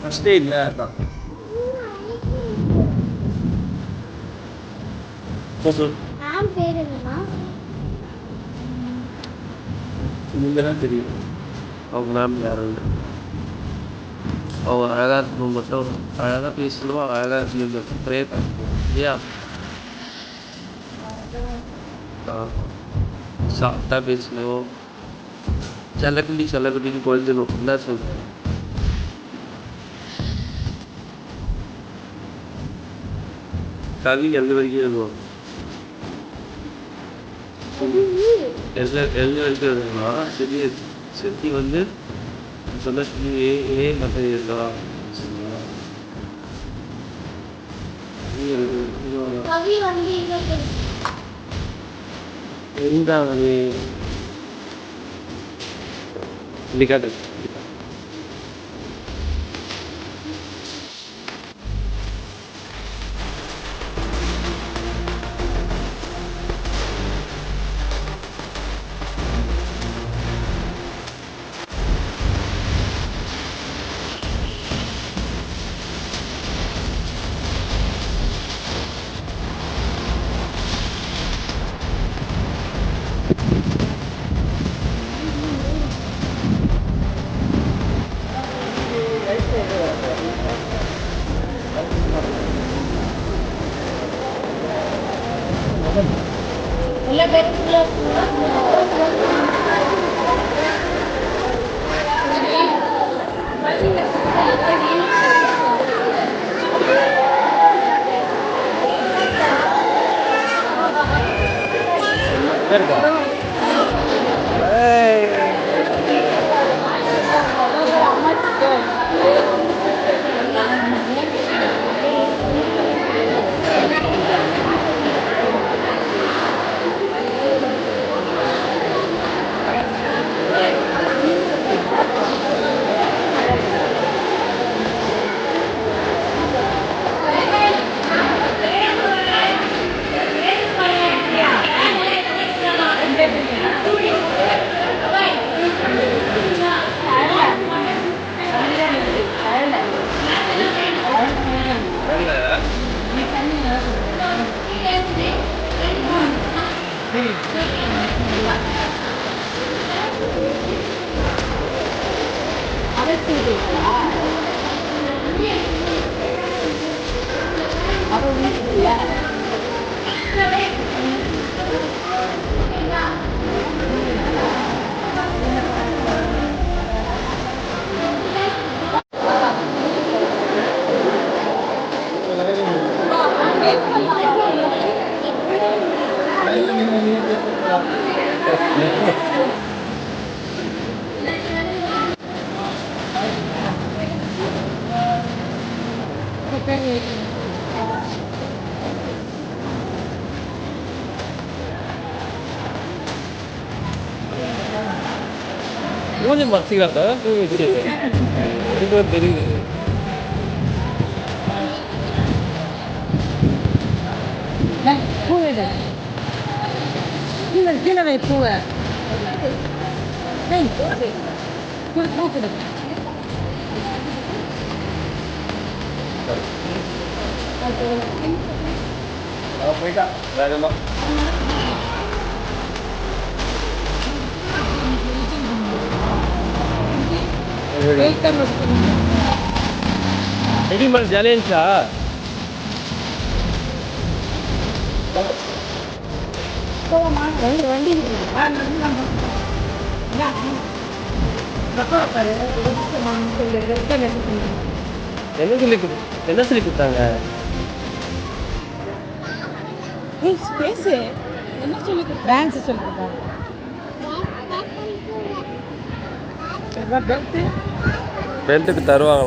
ஃபஸ்ட்டே இல்லை அதான் நீங்க தான் தெரியும் அவங்க மேம் யாருன்னு. அவங்க அழகாக இருக்கணும் மட்டும் அழகாக பேசணும், அழகாக இருக்கணும் ப்ரேயர் பண்ணணும் இல்லையா? சாஃப்டாக பேசணும், செல்லக்குட்டின்னு குழந்தைணும் என்ன சொல்கிறேன். கவி எந்த வரைக்கும் எழுதுவோம், எந்த வரைக்கும் எழுதுனா சரி. செத்தி வந்து சொன்ன சொல்லி ஏ மற்ற எழுதலாம் சரிங்களா? எந்தாவே இன்னைக்காட்டு கொஞ்சம் மறைச்சிக்கிறாங்க தெரியுது. பூவை கீழே வை பூவை போயிட்டா வேகமா. ரெடிமேட் ஜாலியா இருந்துச்சா? வண்டி என்ன சொல்லி கொடுத்தாங்க? பெல்ட்டுக்கு தருவாங்களாம்.